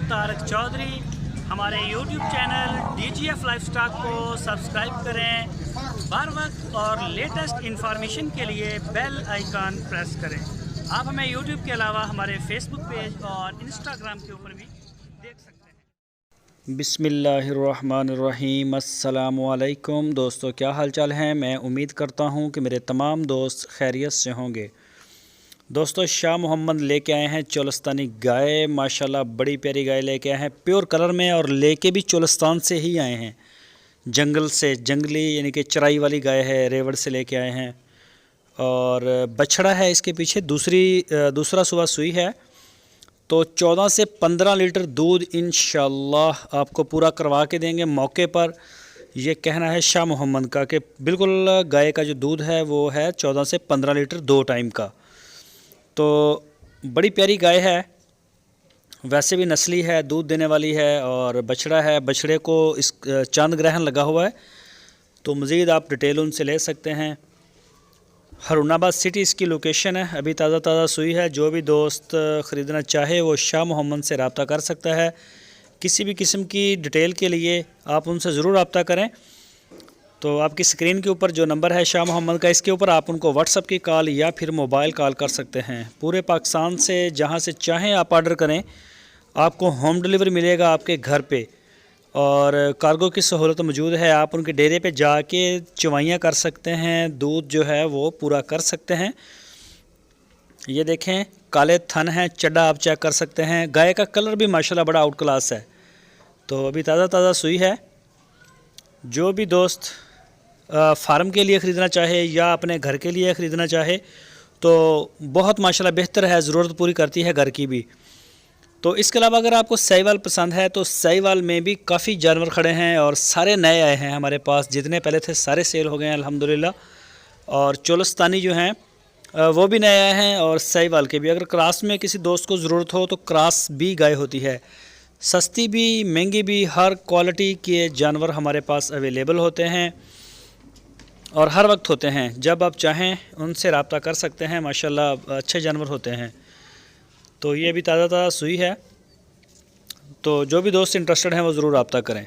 तारक चौधरी। हमारे YouTube channel DGF livestock को subscribe करें। हर वक्त और लेटेस्ट इंफॉर्मेशन के लिए बेल आइकन प्रेस करें। आप हमें YouTube के अलावा हमारे Facebook पेज और Instagram के ऊपर भी देख सकते हैं। बिस्मिल्लाहिर्रहमानिर्रहीम। अस्सलामुअलैकुम दोस्तों, क्या हाल चाल है। मैं उम्मीद करता हूँ कि मेरे तमाम दोस्त खैरियत से होंगे। दोस्तों, शाह मोहम्मद लेके आए हैं चोलस्तानी गाय। माशाल्लाह बड़ी प्यारी गाय लेके आए हैं, प्योर कलर में, और लेके भी चोलस्तान से ही आए हैं, जंगल से। जंगली यानी कि चराई वाली गाय है, रेवड़ से लेके आए हैं। और बछड़ा है इसके पीछे, दूसरा सुबह सुई है। तो 14 से 15 लीटर दूध इंशाल्लाह आपको पूरा करवा के देंगे मौके पर। ये कहना है शाह मोहम्मद का कि बिल्कुल गाय का जो दूध है वो है 14 से 15 लीटर 2 टाइम का। तो बड़ी प्यारी गाय है, वैसे भी नस्ली है, दूध देने वाली है। और बछड़ा है, बछड़े को इस चांद ग्रहण लगा हुआ है। तो मज़ीद आप डिटेल उनसे ले सकते हैं। हरूनाबाद सिटी इसकी लोकेशन है, अभी ताज़ा सुई है। जो भी दोस्त ख़रीदना चाहे वो शाह मोहम्मद से रब्ता कर सकता है। किसी भी किस्म की डिटेल के लिए आप उनसे ज़रूर रब्ता करें। तो आपकी स्क्रीन के ऊपर जो नंबर है शाह मोहम्मद का, इसके ऊपर आप उनको व्हाट्सअप की कॉल या फिर मोबाइल कॉल कर सकते हैं। पूरे पाकिस्तान से जहां से चाहें आप ऑर्डर करें, आपको होम डिलीवरी मिलेगा आपके घर पे। और कार्गो की सहूलत मौजूद है। आप उनके डेरे पे जाके चवाइयाँ कर सकते हैं, दूध जो है वो पूरा कर सकते हैं। ये देखें, काले थन हैं, चड्डा आप चेक कर सकते हैं। गाय का कलर भी माशाल्लाह बड़ा आउट क्लास है। तो अभी ताज़ा सुई है। जो भी दोस्त फार्म के लिए ख़रीदना चाहे या अपने घर के लिए ख़रीदना चाहे तो बहुत माशाल्लाह बेहतर है, ज़रूरत पूरी करती है घर की भी। तो इसके अलावा अगर आपको साहिवाल पसंद है तो साहिवाल में भी काफ़ी जानवर खड़े हैं और सारे नए आए हैं हमारे पास। जितने पहले थे सारे सेल हो गए हैं अल्हम्दुलिल्लाह। और चोलस्तानी जो हैं वो भी नए आए हैं, और साहिवाल के भी। अगर क्रॉस में किसी दोस्त को ज़रूरत हो तो क्रॉस भी गाय होती है, सस्ती भी महंगी भी, हर क्वालिटी के जानवर हमारे पास अवेलेबल होते हैं और हर वक्त होते हैं। जब आप चाहें उनसे रब्ता कर सकते हैं। माशाल्लाह अच्छे जानवर होते हैं। तो ये भी ताज़ा सुई है। तो जो भी दोस्त इंटरेस्टेड हैं वो ज़रूर रब्ता करें।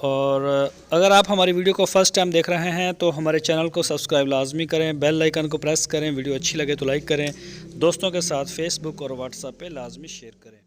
और अगर आप हमारी वीडियो को फ़र्स्ट टाइम देख रहे हैं तो हमारे चैनल को सब्सक्राइब लाजमी करें, बेल आइकन को प्रेस करें। वीडियो अच्छी लगे तो लाइक करें, दोस्तों के साथ फेसबुक और व्हाट्सएप पे लाजमी शेयर करें।